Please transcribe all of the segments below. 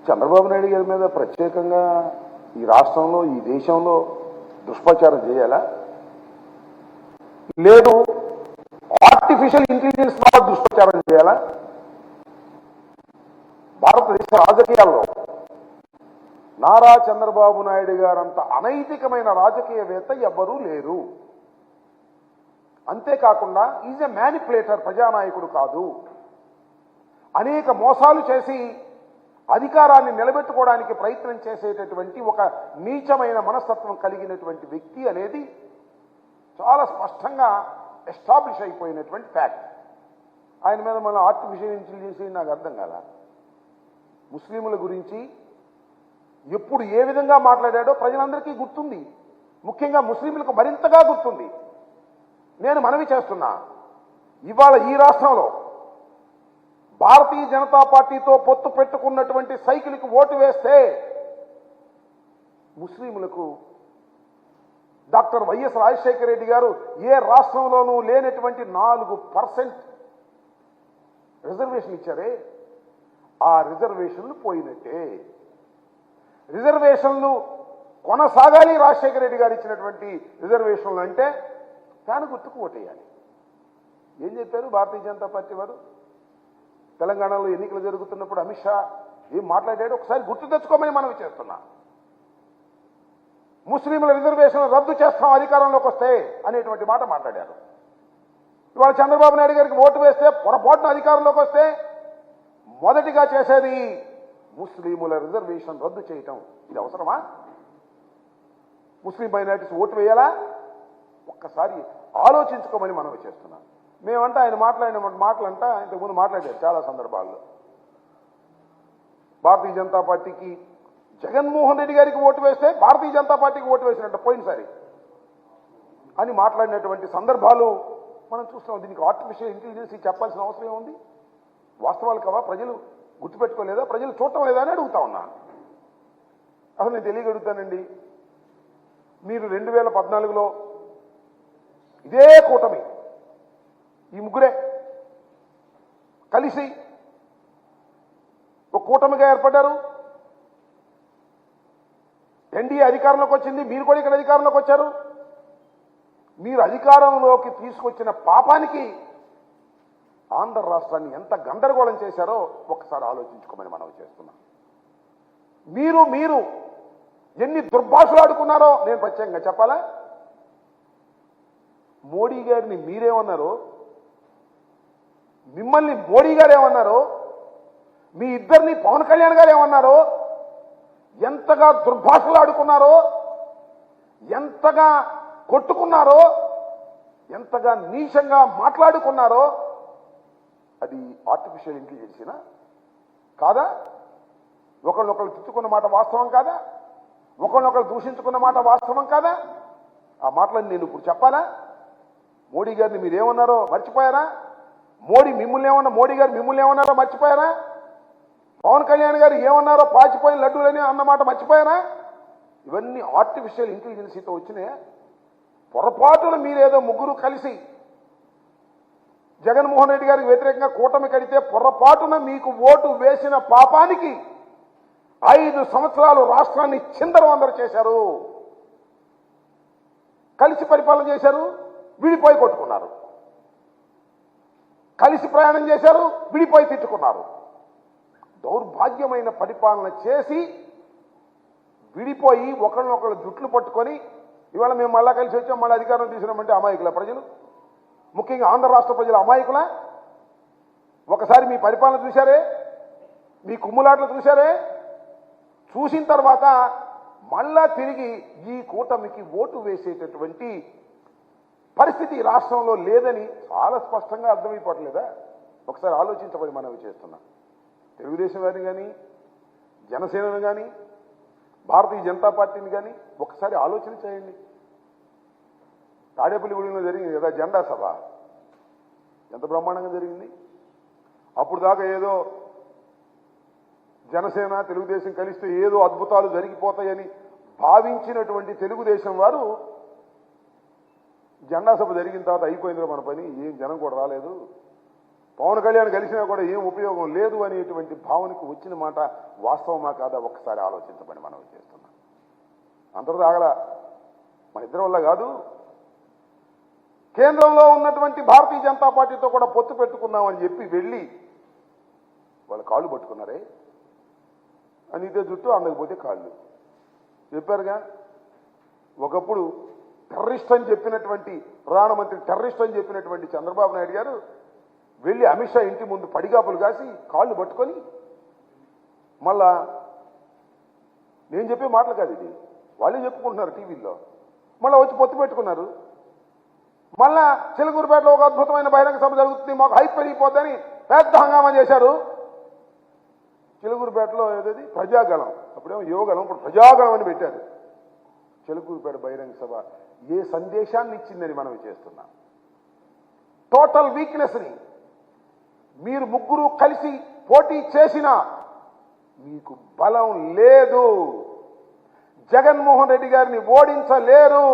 చంద్రబాబు నాయుడు గారి మీద ప్రత్యేకంగా ఈ రాష్ట్రంలో ఈ దేశంలో దుష్ప్రచారం చేయాలా? లేదు ఆర్టిఫిషియల్ ఇంటెలిజెన్స్ ద్వారా దుష్ప్రచారం చేయాలా? భారతదేశ రాజకీయాల్లో నారా చంద్రబాబు నాయుడు గారంత అనైతికమైన రాజకీయవేత్త ఎవ్వరూ లేరు. అంతేకాకుండా ఈజ్ ఎ మ్యానిపులేటర్, ప్రజానాయకుడు కాదు. అనేక మోసాలు చేసి అధికారాన్ని నిలబెట్టుకోవడానికి ప్రయత్నం చేసేటటువంటి ఒక నీచమైన మనస్తత్వం కలిగినటువంటి వ్యక్తి అనేది చాలా స్పష్టంగా ఎస్టాబ్లిష్ అయిపోయినటువంటి ఫ్యాక్ట్. ఆయన మీద మన ఆర్టిఫిషియల్ ఇంటెలిజెన్స్ నాకు అర్థం కాల. ముస్లింల గురించి ఎప్పుడు ఏ విధంగా మాట్లాడాడో ప్రజలందరికీ గుర్తుంది, ముఖ్యంగా ముస్లింలకు మరింతగా గుర్తుంది. నేను మనవి చేస్తున్నా, ఇవాళ ఈ రాష్ట్రంలో భారతీయ జనతా పార్టీతో పొత్తు పెట్టుకున్నటువంటి సైకిల్కి ఓటు వేస్తే ముస్లింలకు డాక్టర్ వైఎస్ రాజశేఖర రెడ్డి గారు ఏ రాష్ట్రంలోనూ లేనటువంటి 4% రిజర్వేషన్ ఇచ్చారే, ఆ రిజర్వేషన్లు పోయినట్టే. రిజర్వేషన్లు కొనసాగాలి. రాజశేఖర రెడ్డి గారు ఇచ్చినటువంటి రిజర్వేషన్లు అంటే ఫ్యాన్ గుర్తుకు ఓటేయాలి. ఏం చెప్పారు భారతీయ జనతా పార్టీ వారు? తెలంగాణలో ఎన్నికలు జరుగుతున్నప్పుడు అమిత్ షా ఏం మాట్లాడాడు ఒకసారి గుర్తు తెచ్చుకోమని మనవి చేస్తున్నా. ముస్లింల రిజర్వేషన్ రద్దు చేస్తాం అధికారంలోకి వస్తే అనేటువంటి మాట మాట్లాడారు. ఇవాళ చంద్రబాబు నాయుడు గారికి ఓటు వేస్తే పొరపాటున అధికారంలోకి వస్తే మొదటిగా చేసేది ముస్లింల రిజర్వేషన్ రద్దు చేయటం. ఇది అవసరమా? ముస్లిం మైనారిటీస్ ఓటు వేయాలా? ఒక్కసారి ఆలోచించుకోమని మనవి చేస్తున్నాం. మేమంటే ఆయన మాట్లాడిన మాటలంట ఇంతకుముందు మాట్లాడారు చాలా సందర్భాల్లో. భారతీయ జనతా పార్టీకి జగన్మోహన్ రెడ్డి గారికి ఓటు వేస్తే భారతీయ జనతా పార్టీకి ఓటు వేసినట్టు పోయినసారి అని మాట్లాడినటువంటి సందర్భాలు మనం చూస్తున్నాం. దీనికి ఆర్టిఫిషియల్ ఇంటెలిజెన్స్ చెప్పాల్సిన అవసరం ఏముంది? వాస్తవాలు కావా? ప్రజలు గుర్తుపెట్టుకోలేదా? ప్రజలు చూడటం లేదా అని అడుగుతా ఉన్నా. అసలు నేను తెలియగలుగుతానండి. మీరు 2014లో ఇదే కూటమి, ఈ ముగ్గురే కలిసి ఒక కూటమిగా ఏర్పడ్డారు. ఎన్డీఏ అధికారంలోకి వచ్చింది, మీరు కూడా ఇక్కడ అధికారంలోకి వచ్చారు. మీరు అధికారంలోకి తీసుకొచ్చిన పాపానికి ఆంధ్ర రాష్ట్రాన్ని ఎంత గందరగోళం చేశారో ఒక్కసారి ఆలోచించుకోమని మనం చేస్తున్నాం. మీరు ఎన్ని దుర్భాషలు ఆడుకున్నారో నేను ప్రత్యేకంగా చెప్పాలా? మోడీ గారిని మీరేమన్నారో, మిమ్మల్ని మోడీ గారు ఏమన్నారో, మీ ఇద్దరిని పవన్ కళ్యాణ్ గారు ఏమన్నారో, ఎంతగా దుర్భాషలు ఆడుకున్నారో, ఎంతగా కొట్టుకున్నారో, ఎంతగా నీచంగా మాట్లాడుకున్నారో అది ఆర్టిఫిషియల్ ఇంటెలిజెన్సేనా కాదా? ఒకళ్ళొకళ్ళు తిట్టుకున్న మాట వాస్తవం కాదా? ఒకళ్ళొకళ్ళు దూషించుకున్న మాట వాస్తవం కాదా? ఆ మాటలను నేను ఇప్పుడు చెప్పాలా? మోడీ గారిని మీరేమన్నారో మర్చిపోయారా? మోడీ గారు మిమ్మల్ని ఏమన్నారో మర్చిపోయారా? పవన్ కళ్యాణ్ గారు ఏమన్నారో పాచిపోయిన లడ్డూలని అన్నమాట మర్చిపోయారా? ఇవన్నీ ఆర్టిఫిషియల్ ఇంటెలిజెన్సీతో వచ్చినాయా? పొరపాటున మీరేదో ముగ్గురు కలిసి జగన్మోహన్ రెడ్డి గారికి వ్యతిరేకంగా కూటమి కడితే పొరపాటున మీకు ఓటు వేసిన పాపానికి 5 సంవత్సరాలు రాష్ట్రాన్ని చిందరవందర చేశారు. కలిసి పరిపాలన చేశారు, విడిపోయి కొట్టుకున్నారు. కలిసి ప్రయాణం చేశారు, విడిపోయి తిట్టుకున్నారు. దౌర్భాగ్యమైన పరిపాలన చేసి విడిపోయి ఒకళ్ళనొకళ్ళు జుట్లు పట్టుకొని ఇవాళ మేము మళ్ళా కలిసి వచ్చాం, మళ్ళీ అధికారం తీసినామంటే అమాయకుల ప్రజలు, ముఖ్యంగా ఆంధ్ర రాష్ట్ర ప్రజలు అమాయకుల? ఒకసారి మీ పరిపాలన చూశారే, మీ కుమ్ములాట్లు చూశారే, చూసిన తర్వాత మళ్ళా తిరిగి ఈ కూటమికి ఓటు వేసేటటువంటి పరిస్థితి రాష్ట్రంలో లేదని చాలా స్పష్టంగా అర్థమైపోవట్లేదా? ఒకసారి ఆలోచించబడి మనవి చేస్తున్నాం. తెలుగుదేశం వారిని కానీ, జనసేనను కానీ, భారతీయ జనతా పార్టీని కానీ ఒకసారి ఆలోచన చేయండి. తాడేపల్లిగూడెంలో జరిగింది కదా జెండా సభ, ఎంత బ్రహ్మాండంగా జరిగింది. అప్పుడు దాకా ఏదో జనసేన తెలుగుదేశం కలిస్తే ఏదో అద్భుతాలు జరిగిపోతాయని భావించినటువంటి తెలుగుదేశం వారు జెండా సభ జరిగిన తర్వాత అయిపోయిందిరా మన పని, ఏం జనం కూడా రాలేదు, పవన్ కళ్యాణ్ కలిసినా కూడా ఏం ఉపయోగం లేదు అనేటువంటి భావనకు వచ్చిన మాట వాస్తవమా కాదా ఒక్కసారి ఆలోచించమని మనం చేస్తున్నాం. అంతటితో ఆగల, మన ఇద్దరి వల్ల కాదు, కేంద్రంలో ఉన్నటువంటి భారతీయ జనతా పార్టీతో కూడా పొత్తు పెట్టుకున్నామని చెప్పి వెళ్ళి వాళ్ళు కాళ్ళు పట్టుకున్నారే, అనితే జుట్టు అందకపోతే కాళ్ళు చెప్పారుగా. ఒకప్పుడు టెర్రరిస్ట్ అని చెప్పినటువంటి ప్రధానమంత్రి టెర్రరిస్ట్ అని చెప్పినటువంటి చంద్రబాబు నాయుడు గారు వెళ్ళి అమిత్ షా ఇంటి ముందు పడిగాపులు కాసి కాళ్ళు పట్టుకొని, మళ్ళా నేను చెప్పే మాటలు కాదు ఇది, వాళ్ళే చెప్పుకుంటున్నారు టీవీల్లో, మళ్ళీ వచ్చి పొత్తు పెట్టుకున్నారు. మళ్ళా చిలకూరుపేటలో ఒక అద్భుతమైన బహిరంగ సభ జరుగుతుంది, మాకు హైప్ పెరిగిపోద్దని పెద్ద హంగామా చేశారు. చిలకూరుపేటలో ఏదది ప్రజాగళం, అప్పుడేమో యువగళం, ఇప్పుడు ప్రజాగళం అని పెట్టారు. చిలకూరుపేట బహిరంగ సభ ఏ సందేశాన్ని ఇచ్చిందని మనం చేస్తున్నాం. టోటల్ వీక్నెస్ని మీరు ముగ్గురు కలిసి పోటీ చేసినా మీకు బలం లేదు, జగన్మోహన్ రెడ్డి గారిని ఓడించలేరు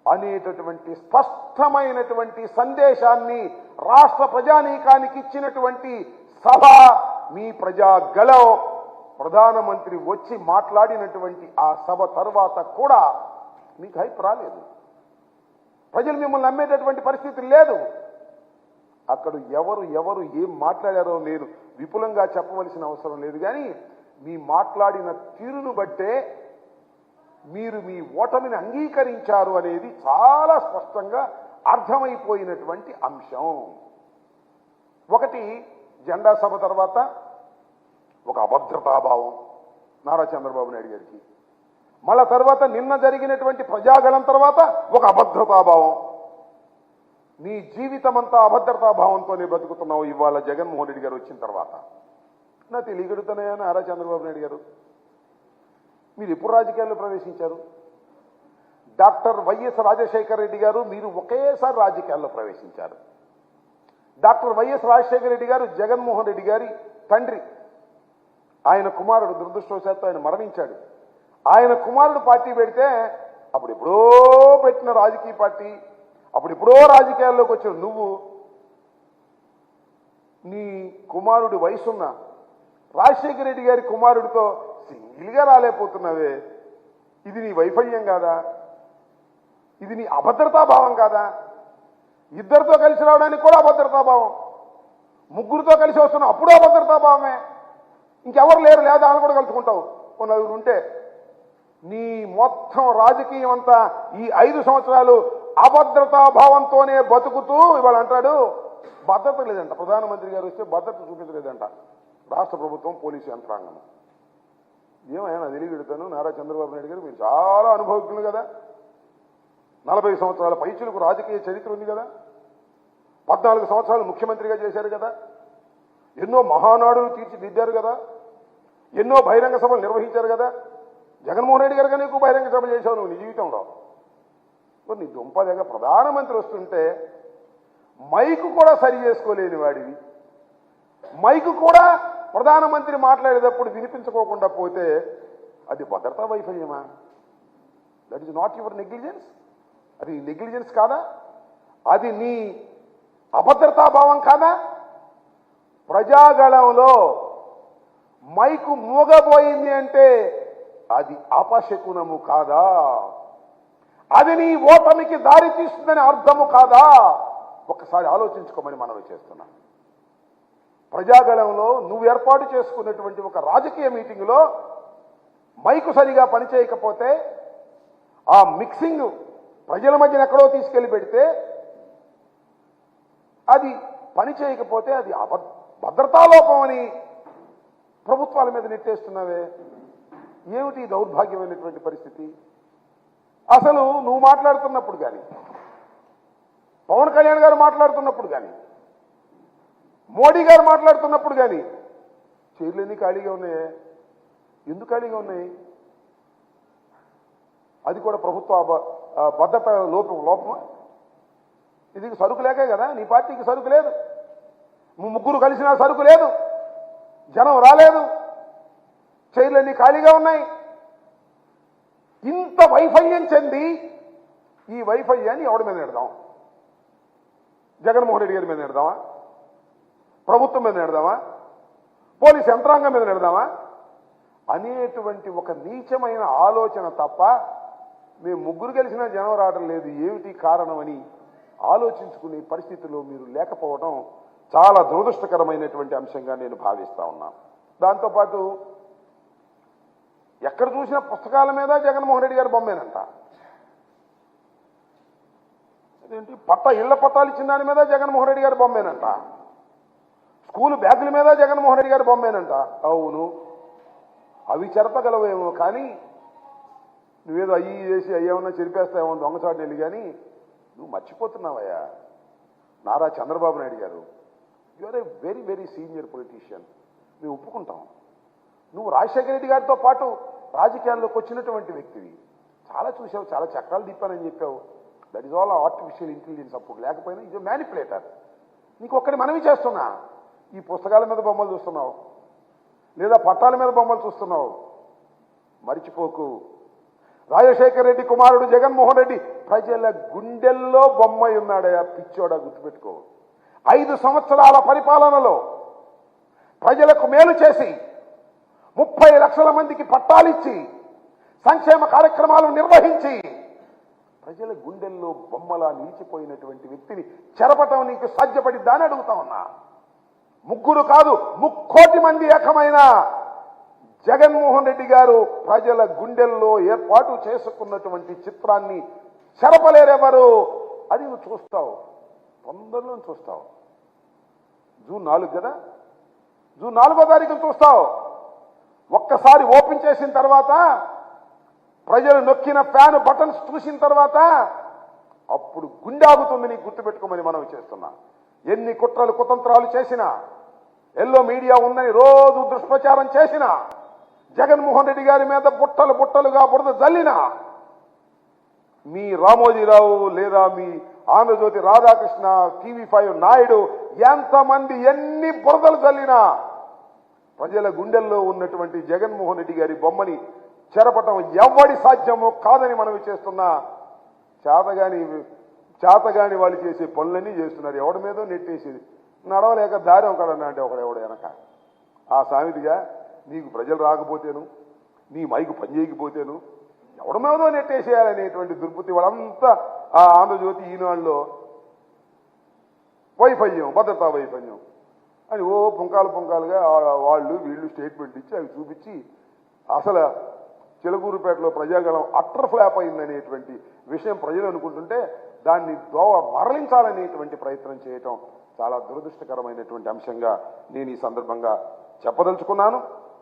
అనేటటువంటి స్పష్టమైనటువంటి సందేశాన్ని రాష్ట్ర ప్రజానీకానికి ఇచ్చినటువంటి సభ మీ ప్రజాగళం. ప్రధానమంత్రి వచ్చి మాట్లాడినటువంటి ఆ సభ తర్వాత కూడా మీకు హైప్ రాలేదు, ప్రజలు మిమ్మల్ని నమ్మేటటువంటి పరిస్థితి లేదు. అక్కడ ఎవరు ఏం మాట్లాడారో నేను విపులంగా చెప్పవలసిన అవసరం లేదు, కానీ మీ మాట్లాడిన తీరును బట్టే మీరు మీ ఓటమిని అంగీకరించారు అనేది చాలా స్పష్టంగా అర్థమైపోయినటువంటి అంశం. ఒకటి, జెండా సభ తర్వాత ఒక అభద్రతాభావం నారా చంద్రబాబు నాయుడు గారికి, మళ్ళా తర్వాత నిన్న జరిగినటువంటి ప్రజాగళం తర్వాత ఒక అభద్రతాభావం. నీ జీవితం అంతా అభద్రతాభావంతోనే బతుకుతున్నావు ఇవాళ జగన్మోహన్ రెడ్డి గారు వచ్చిన తర్వాత. నా తెలియగడుతున్నాయా నారా చంద్రబాబు నాయుడు గారు, మీరు ఎప్పుడు రాజకీయాల్లో ప్రవేశించారు? డాక్టర్ వైఎస్ రాజశేఖర రెడ్డి గారు మీరు ఒకేసారి రాజకీయాల్లో ప్రవేశించారు. డాక్టర్ వైఎస్ రాజశేఖర రెడ్డి గారు జగన్మోహన్ రెడ్డి గారి తండ్రి, ఆయన కుమారుడు దురదృష్టవశాత్తు ఆయన మరణించాడు. ఆయన కుమారుడు పార్టీ పెడితే అప్పుడు ఎప్పుడో పెట్టిన రాజకీయ పార్టీ, అప్పుడు ఎప్పుడో రాజకీయాల్లోకి వచ్చిన నువ్వు నీ కుమారుడి వయసున్న రాజశేఖర రెడ్డి గారి కుమారుడితో సింగిల్గా రాలేకపోతున్నావే, ఇది నీ వైఫల్యం కాదా? ఇది నీ అభద్రతాభావం కాదా? ఇద్దరితో కలిసి రావడానికి కూడా అభద్రతాభావం, ముగ్గురితో కలిసి వస్తున్నావు అప్పుడు అభద్రతాభావమే. ఇంకెవరు లేరు, లేదా అని కూడా కలుసుకుంటావు ఓ నలుగురు ఉంటే. నీ మొత్తం రాజకీయం అంతా ఈ 5 సంవత్సరాలు అభద్రతాభావంతోనే బతుకుతూ ఇవాళ అంటాడు భద్రత లేదంట. ప్రధానమంత్రి గారు వస్తే భద్రత చూపించలేదంట రాష్ట్ర ప్రభుత్వం, పోలీసు యంత్రాంగం. ఏమైనా తెలియగెడతాను, నారా చంద్రబాబు నాయుడు గారు మీరు చాలా అనుభవజ్ఞులు కదా, 40 సంవత్సరాల పైచులకు రాజకీయ చరిత్ర ఉంది కదా, 14 సంవత్సరాలు ముఖ్యమంత్రిగా చేశారు కదా, ఎన్నో మహానాడులు తీర్చిదిద్దారు కదా, ఎన్నో బహిరంగ సభలు నిర్వహించారు కదా. జగన్మోహన్ రెడ్డి గారు కానీ ఎక్కువ బహిరంగ సభలు చేశావు నువ్వు నీ జీవితంలో. నీ దుంపదగా ప్రధానమంత్రి వస్తుంటే మైకు కూడా సరి చేసుకోలేని వాడివి, మైకు కూడా ప్రధానమంత్రి మాట్లాడేటప్పుడు వినిపించుకోకుండా పోతే అది భద్రతా వైఫల్యమా? That is not your negligence. అది నెగ్లిజెన్స్ కాదా? అది నీ అభద్రతాభావం కాదా? ప్రజాగళంలో మైకు మూగబోయింది అంటే అది అపశకునము కాదా? అది నీ ఓటమికి దారి తీస్తుందని అర్థము కాదా? ఒక్కసారి ఆలోచించుకోమని మనవి చేస్తున్నా. ప్రజాగళంలో నువ్వు ఏర్పాటు చేసుకున్నటువంటి ఒక రాజకీయ మీటింగులో మైకు సరిగా పనిచేయకపోతే, ఆ మిక్సింగ్ ప్రజల మధ్యన ఎక్కడో తీసుకెళ్లి పెడితే, అది పని చేయకపోతే అది భద్రతాలోపం అని ప్రభుత్వాల మీద నెట్టేస్తున్నావే. ఏమిటి దౌర్భాగ్యమైనటువంటి పరిస్థితి? అసలు నువ్వు మాట్లాడుతున్నప్పుడు కానీ, పవన్ కళ్యాణ్ గారు మాట్లాడుతున్నప్పుడు కానీ, మోడీ గారు మాట్లాడుతున్నప్పుడు కానీ చైర్లన్నీ ఖాళీగా ఉన్నాయే. ఎందుకు ఖాళీగా ఉన్నాయి? అది కూడా ప్రభుత్వ భద్రత లోపమా? ఇది సరుకు లేకే కదా, నీ పార్టీకి సరుకు లేదు, ముగ్గురు కలిసినా సరుకు లేదు, జనం రాలేదు, చైర్లన్నీ ఖాళీగా ఉన్నాయి. ఇంత వైఫల్యం చెంది ఈ వైఫల్యాన్ని ఎవడి మీద పెడదాం? జగన్మోహన్ రెడ్డి గారి మీద పెడదామా? ప్రభుత్వం మీద నెడదామా, పోలీస్ యంత్రాంగం మీద నెడదామా అనేటువంటి ఒక నీచమైన ఆలోచన తప్ప మేము ముగ్గురు కలిసినా జనం రావడం లేదు, ఏమిటి కారణమని ఆలోచించుకునే పరిస్థితిలో మీరు లేకపోవడం చాలా దురదృష్టకరమైనటువంటి అంశంగా నేను భావిస్తా ఉన్నాను. దాంతోపాటు ఎక్కడ చూసిన పుస్తకాల మీద జగన్మోహన్ రెడ్డి గారి బొమ్మేనంట. అదేంటి ఇళ్ల పట్టాలు ఇచ్చిన దాని మీద జగన్మోహన్ రెడ్డి గారి బొమ్మేనంట. స్కూల్ బ్యాగుల మీద జగన్మోహన్ రెడ్డి గారి బొమ్మేనంట. అవును, అవి చెరపగలవేమో, కానీ నువ్వేదో అయ్యి చేసి అయ్యేమన్నా చెరిపేస్తావేమో దొంగచాటు వెళ్ళి, కానీ నువ్వు మర్చిపోతున్నావయ్యా నారా చంద్రబాబు నాయుడు గారు. You are a very very senior politician, మేము ఒప్పుకుంటాం. నువ్వు రాజశేఖర రెడ్డి గారితో పాటు రాజకీయాల్లోకి వచ్చినటువంటి వ్యక్తివి, చాలా చూసావు, చాలా చక్రాలు తిప్పానని చెప్పావు. That is all artificial intelligence. అప్పుడు లేకపోయినా ఇది మ్యానిపులేటర్. నీకు ఒక్కటి మనవి చేస్తున్నా, ఈ పుస్తకాల మీద బొమ్మలు చూస్తున్నావు లేదా పట్టాల మీద బొమ్మలు చూస్తున్నావు, మరిచిపోకు. రాజశేఖర రెడ్డి కుమారుడు జగన్మోహన్ రెడ్డి ప్రజల గుండెల్లో బొమ్మై ఉన్నాడయా, పిచ్చోడా, గుర్తుపెట్టుకో. 5 సంవత్సరాల పరిపాలనలో ప్రజలకు మేలు చేసి 30 లక్షల మందికి పట్టాలిచ్చి సంక్షేమ కార్యక్రమాలు నిర్వహించి ప్రజల గుండెల్లో బొమ్మలా నిలిచిపోయినటువంటి వ్యక్తిని చెరపటం నీకు సాధ్యపడిద్దా అని అడుగుతా ఉన్నా. 3 కాదు 3,00,00,000 మంది ఏకమైన జగన్మోహన్ రెడ్డి గారు ప్రజల గుండెల్లో ఏర్పాటు చేసుకున్నటువంటి చిత్రాన్ని చెరపలేరెవరు, అది నువ్వు చూస్తావు, తొందరలో చూస్తావు. జూన్ 4 కదా, జూన్ 4వ తారీఖున చూస్తావు. ఒక్కసారి ఓపెన్ చేసిన తర్వాత ప్రజలు నొక్కిన ఫ్యాన్ బటన్స్ చూసిన తర్వాత అప్పుడు గుండె ఆగుతుంది. నీకు గుర్తుపెట్టుకోమని మనం చేస్తున్నా. ఎన్ని కుట్రలు కుతంత్రాలు చేసినా, ఎల్లో మీడియా ఉందని రోజు దుష్ప్రచారం చేసినా, జగన్మోహన్ రెడ్డి గారి మీద బుట్టలు బుట్టలుగా బురద జల్లినా, మీ రామోజీరావు లేదా మీ ఆంధ్రజ్యోతి రాధాకృష్ణ, TV5 నాయుడు ఎంతమంది ఎన్ని బురదలు జల్లినా ప్రజల గుండెల్లో ఉన్నటువంటి జగన్మోహన్ రెడ్డి గారి బొమ్మని చెరపటం ఎవడి సాధ్యమో కాదని మనవి చేస్తున్నా. చేతగాని వాళ్ళు చేసే పనులన్నీ చేస్తున్నారు. ఎవడి మీదో నెట్టేసేది, నడవలేక దారి ఒకడన్నా అంటే ఒకడెవడు వెనక. ఆ సామెతిగా నీకు ప్రజలు రాకపోతేను, నీ మైకు పనిచేయకపోతేను ఎవడి మీదో నెట్టేసేయాలనేటువంటి దుర్బుద్ధి వాళ్ళంతా ఆ ఆంధ్రజ్యోతి ఈనాడులో వైఫల్యం, భద్రతా వైఫల్యం అని ఓ పుంకాలుగా వాళ్ళు వీళ్ళు స్టేట్మెంట్ ఇచ్చి అవి చూపించి అసలు చిలకూరుపేటలో ప్రజాగణం అట్టర్ ఫ్లాప్ అయిందనేటువంటి విషయం ప్రజలు అనుకుంటుంటే దాన్ని దోవ మరలించాలనేటువంటి ప్రయత్నం చేయటం చాలా దురదృష్టకరమైనటువంటి అంశంగా నేను ఈ సందర్భంగా చెప్పదలుచుకున్నాను.